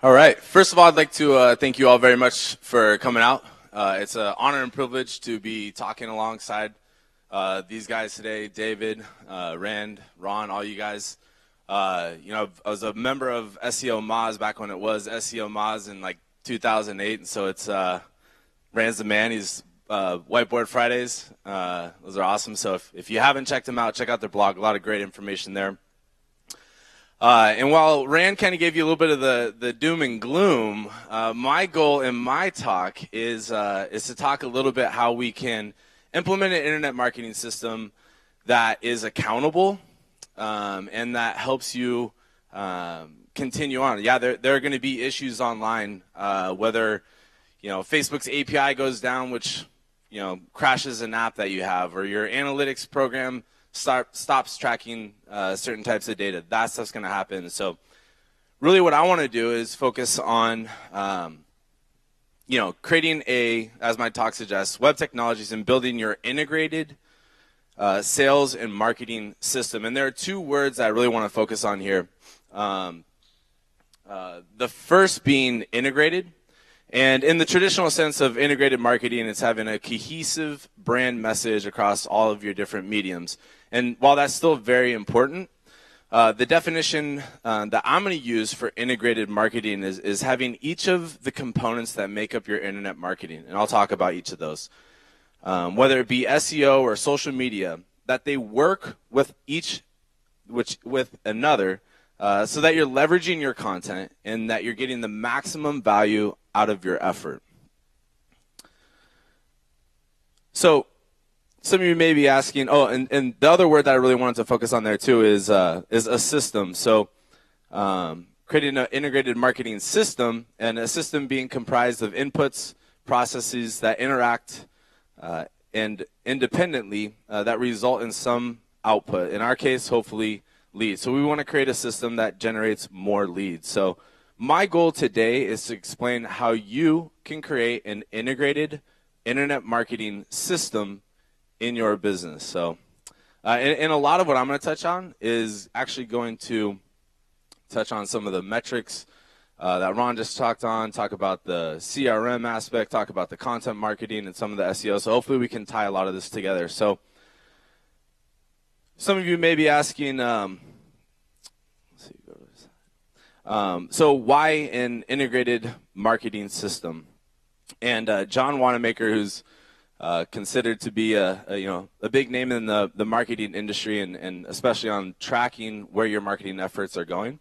All right. First of all, I'd like to thank you all very much for coming out. It's an honor and privilege to be talking alongside these guys today, David, Rand, Ron, all you guys. I was a member of SEO Moz back when it was SEO Moz in like 2008, and so it's Rand's the man. He's Whiteboard Fridays. Those are awesome. So if you haven't checked them out, check out their blog. A lot of great information there. And while Rand kind of gave you a little bit of the doom and gloom, my goal in my talk is to talk a little bit how we can implement an internet marketing system that is accountable and that helps you continue on. Yeah, there are going to be issues online, whether Facebook's API goes down, which crashes an app that you have, or your analytics program stops tracking certain types of data. That stuff's going to happen. So really what I want to do is focus on, creating as my talk suggests, web technologies and building your integrated sales and marketing system. And there are two words that I really want to focus on here. The first being integrated. And in the traditional sense of integrated marketing, it's having a cohesive brand message across all of your different mediums. And while that's still very important, the definition that I'm going to use for integrated marketing is having each of the components that make up your internet marketing. And I'll talk about each of those. Whether it be SEO or social media, that they work with with another so that you're leveraging your content and that you're getting the maximum value out of your effort. So some of you may be asking, and the other word that I really wanted to focus on there too is a system. So creating an integrated marketing system, and a system being comprised of inputs, processes that interact and independently that result in some output. In our case, hopefully leads. So we want to create a system that generates more leads. So my goal today is to explain how you can create an integrated internet marketing system in your business. So, and a lot of what I'm going to touch on is actually going to touch on some of the metrics that Ron just talk about the CRM aspect, talk about the content marketing and some of the SEO. So hopefully we can tie a lot of this together. So some of you may be asking, so why an integrated marketing system? And John Wanamaker, who's considered to be a big name in the marketing industry and especially on tracking where your marketing efforts are going.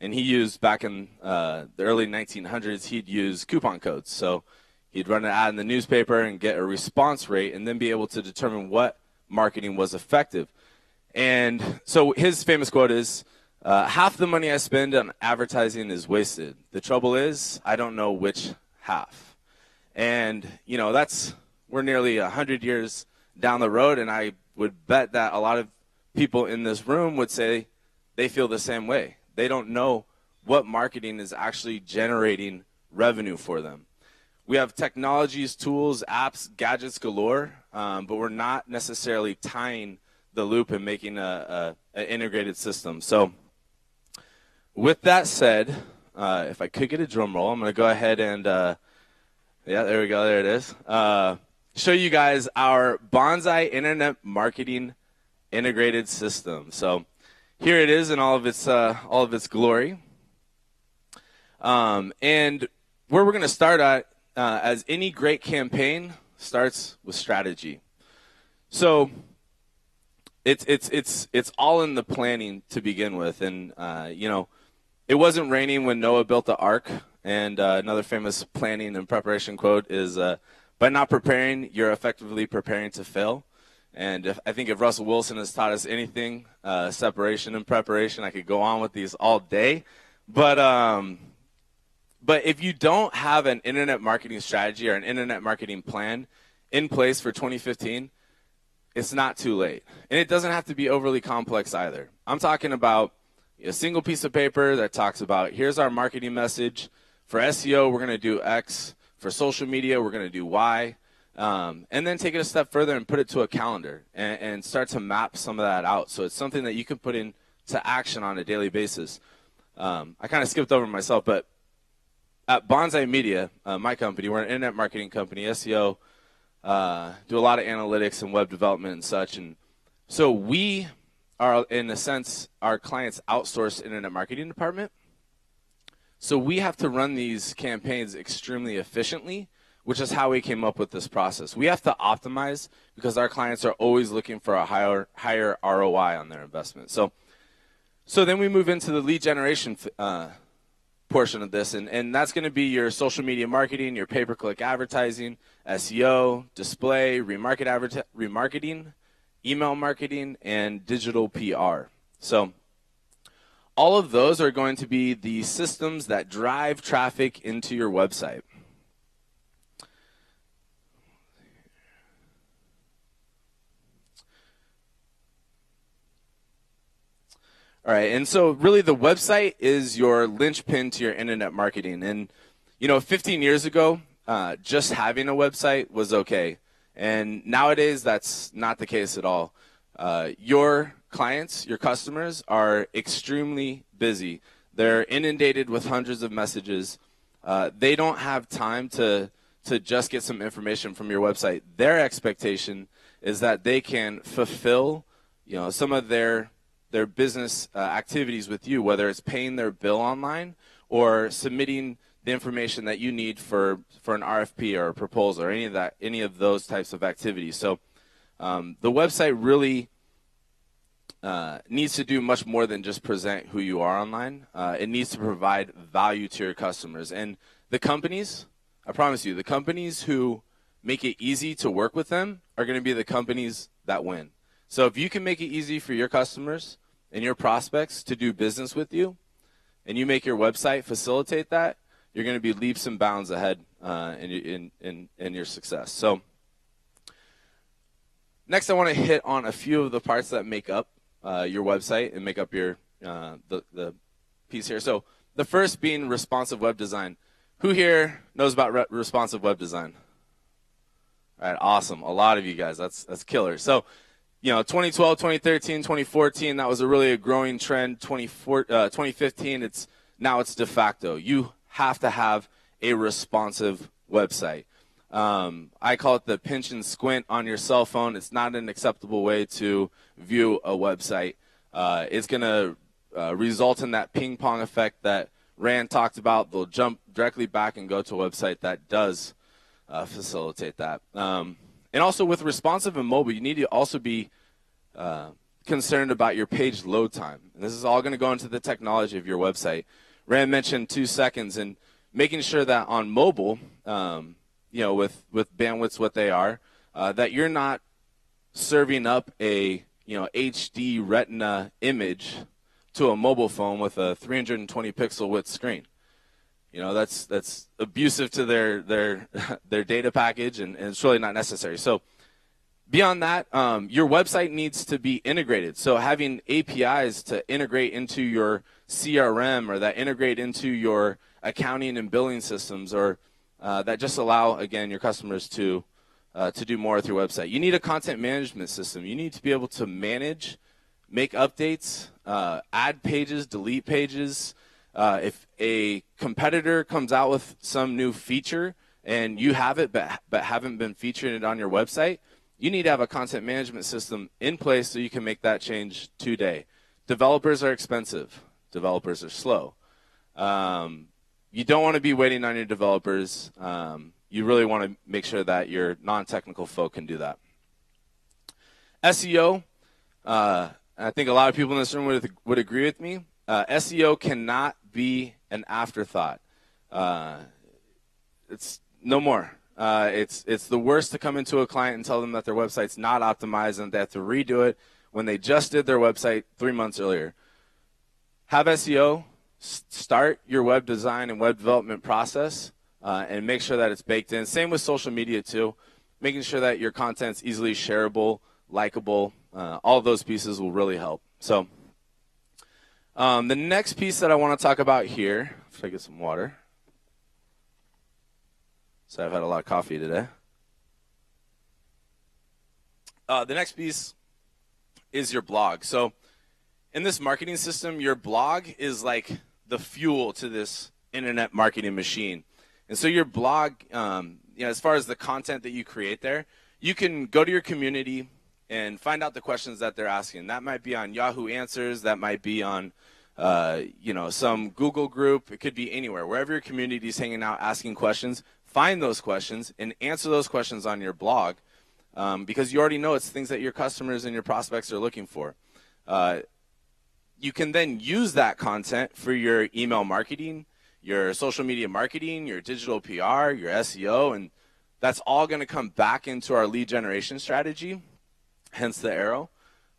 And he used, back in the early 1900s, he'd use coupon codes. So he'd run an ad in the newspaper and get a response rate and then be able to determine what marketing was effective. And so his famous quote is, half the money I spend on advertising is wasted. The trouble is, I don't know which half. And, we're nearly 100 years down the road, and I would bet that a lot of people in this room would say they feel the same way. They don't know what marketing is actually generating revenue for them. We have technologies, tools, apps, gadgets galore, but we're not necessarily tying the loop and making an integrated system. So with that said, if I could get a drum roll, I'm going to go ahead and, yeah, there we go, there it is. Show you guys our Bonsai Internet Marketing Integrated System. So here it is in all of its glory. And where we're going to start at, as any great campaign starts with strategy. So it's all in the planning to begin with, and it wasn't raining when Noah built the ark. And another famous planning and preparation quote is, by not preparing, you're effectively preparing to fail. And I think if Russell Wilson has taught us anything, separation and preparation, I could go on with these all day. But if you don't have an internet marketing strategy or an internet marketing plan in place for 2015, it's not too late. And it doesn't have to be overly complex either. I'm talking about a single piece of paper that talks about, here's our marketing message. For SEO, we're going to do X. For social media, we're going to do Y. And then take it a step further and put it to a calendar and start to map some of that out. So it's something that you can put into action on a daily basis. I kind of skipped over myself, but at Bonsai Media, my company, we're an internet marketing company, SEO, do a lot of analytics and web development and such. And so we are, in a sense, our clients' outsourced internet marketing department. So we have to run these campaigns extremely efficiently, which is how we came up with this process. We have to optimize because our clients are always looking for a higher ROI on their investment. So then we move into the lead generation portion of this, and that's going to be your social media marketing, your pay-per-click advertising, SEO, display, remarketing, email marketing, and digital PR. So all of those are going to be the systems that drive traffic into your website. All right, and so really the website is your linchpin to your internet marketing. And, 15 years ago, just having a website was okay. And nowadays, that's not the case at all. Your clients, your customers, are extremely busy. They're inundated with hundreds of messages. They don't have time to just get some information from your website. Their expectation is that they can fulfill, some of their business activities with you, whether it's paying their bill online or submitting the information that you need for an RFP or a proposal or any of those types of activities. So the website really needs to do much more than just present who you are online. It needs to provide value to your customers. And the companies, I promise you, the companies who make it easy to work with them are going to be the companies that win. So if you can make it easy for your customers and your prospects to do business with you, and you make your website facilitate that, you're going to be leaps and bounds ahead in your success. So next, I want to hit on a few of the parts that make up your website and make up your the piece here. So the first being responsive web design. Who here knows about responsive web design? All right, awesome. A lot of you guys. That's killer. So 2012, 2013, 2014, that was a growing trend. 2015, it's de facto. You have to have a responsive website. I call it the pinch and squint on your cell phone. It's not an acceptable way to view a website. It's going to result in that ping pong effect that Rand talked about. They'll jump directly back and go to a website that does facilitate that. And also with responsive and mobile, you need to also be concerned about your page load time. And this is all going to go into the technology of your website. Rand mentioned 2 seconds, and making sure that on mobile, with bandwidths what they are, that you're not serving up a HD Retina image to a mobile phone with a 320 pixel width screen. That's abusive to their data package, and it's really not necessary. So beyond that, your website needs to be integrated. So having APIs to integrate into your CRM or that integrate into your accounting and billing systems, or that just allow, again, your customers to do more with your website. You need a content management system. You need to be able to manage, make updates, add pages, delete pages. If a competitor comes out with some new feature and you have it but haven't been featuring it on your website, you need to have a content management system in place so you can make that change today. Developers are expensive. Developers are slow. You don't want to be waiting on your developers. You really want to make sure that your non-technical folk can do that. SEO, I think a lot of people in this room would agree with me. SEO cannot be an afterthought. It's no more. It's the worst to come into a client and tell them that their website's not optimized and they have to redo it when they just did their website 3 months earlier. Have SEO, start your web design and web development process, and make sure that it's baked in. Same with social media too, making sure that your content's easily shareable, likable. All of those pieces will really help. So the next piece that I want to talk about here, if I get some water. So I've had a lot of coffee today. The next piece is your blog. So in this marketing system, your blog is like the fuel to this internet marketing machine. And so your blog, as far as the content that you create there, you can go to your community and find out the questions that they're asking. That might be on Yahoo Answers. That might be on, some Google group. It could be anywhere. Wherever your community is hanging out asking questions, find those questions and answer those questions on your blog, because you already know it's things that your customers and your prospects are looking for. You can then use that content for your email marketing, your social media marketing, your digital PR, your SEO, and that's all going to come back into our lead generation strategy, hence the arrow,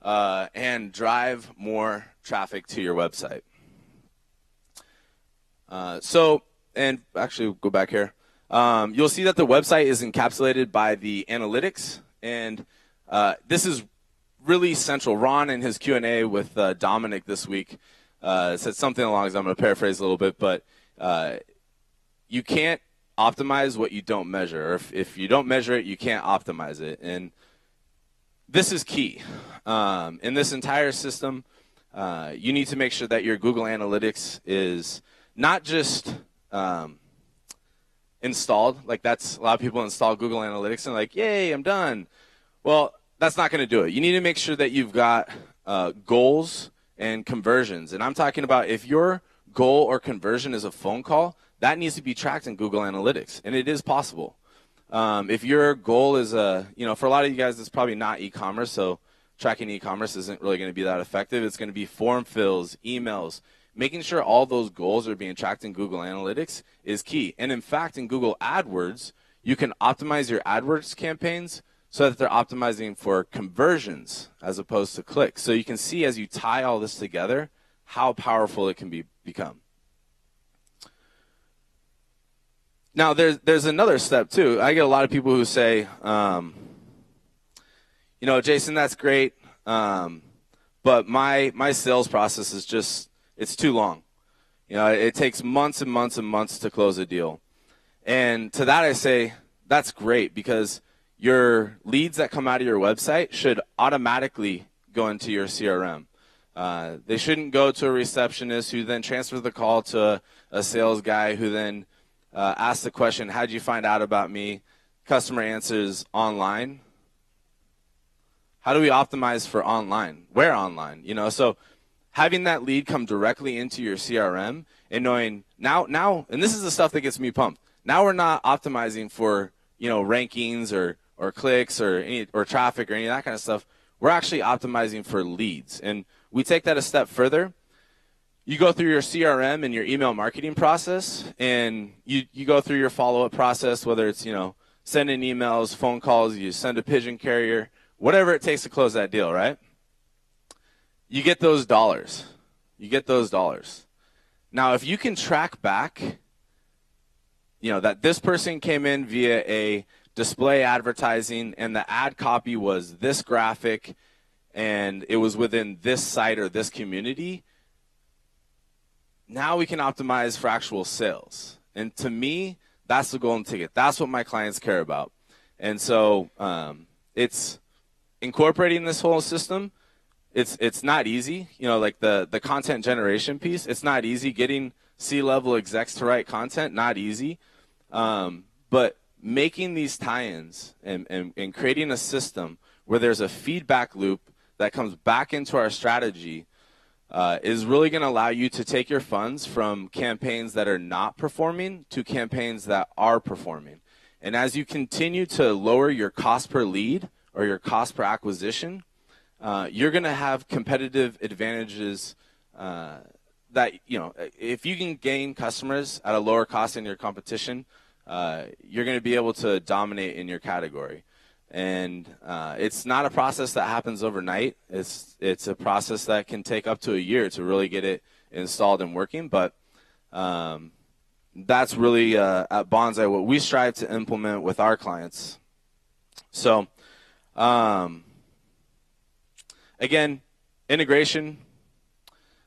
and drive more traffic to your website. And actually, we'll go back here. You'll see that the website is encapsulated by the analytics, and this is really central. Ron in his Q&A with Dominic this week said something along these lines. I'm going to paraphrase a little bit, but you can't optimize what you don't measure. Or if you don't measure it, you can't optimize it. And this is key. In this entire system, you need to make sure that your Google Analytics is not just installed. Like that's a lot of people install Google Analytics and like, yay, I'm done. Well, that's not going to do it. You need to make sure that you've got goals and conversions. And I'm talking about if your goal or conversion is a phone call, that needs to be tracked in Google Analytics, and it is possible. If your goal is for a lot of you guys, it's probably not e-commerce, so tracking e-commerce isn't really going to be that effective. It's going to be form fills, emails. Making sure all those goals are being tracked in Google Analytics is key. And in fact, in Google AdWords, you can optimize your AdWords campaigns so that they're optimizing for conversions as opposed to clicks. So you can see as you tie all this together how powerful it can become. Now, there's another step, too. I get a lot of people who say, Jason, that's great, but my sales process is just, it's too long. It takes months and months and months to close a deal. And to that I say, that's great, because your leads that come out of your website should automatically go into your CRM. They shouldn't go to a receptionist who then transfers the call to a sales guy who then asks the question, how did you find out about me? Customer answers online. How do we optimize for online? Where online? So having that lead come directly into your CRM and knowing now, and this is the stuff that gets me pumped. Now we're not optimizing for, rankings or clicks or traffic or any of that kind of stuff. We're actually optimizing for leads. And we take that a step further. You go through your CRM and your email marketing process, and you go through your follow-up process, whether it's, sending emails, phone calls, you send a pigeon carrier, whatever it takes to close that deal, right? You get those dollars. Now, if you can track back, that this person came in via a display advertising and the ad copy was this graphic and it was within this site or this community, now we can optimize for actual sales. And to me, that's the golden ticket. That's what my clients care about. And so it's incorporating this whole system. It's not easy. Like the content generation piece, it's not easy. Getting C-level execs to write content, not easy. But making these tie-ins and creating a system where there's a feedback loop that comes back into our strategy is really going to allow you to take your funds from campaigns that are not performing to campaigns that are performing. And as you continue to lower your cost per lead or your cost per acquisition, you're going to have competitive advantages that, if you can gain customers at a lower cost than your competition, you're going to be able to dominate in your category. And it's not a process that happens overnight. It's a process that can take up to a year to really get it installed and working. But that's really at Bonsai what we strive to implement with our clients. So again, integration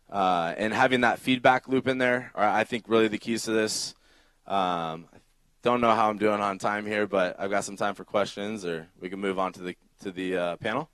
and having that feedback loop in there are, I think, really the keys to this. Don't know how I'm doing on time here, but I've got some time for questions, or we can move on to the panel.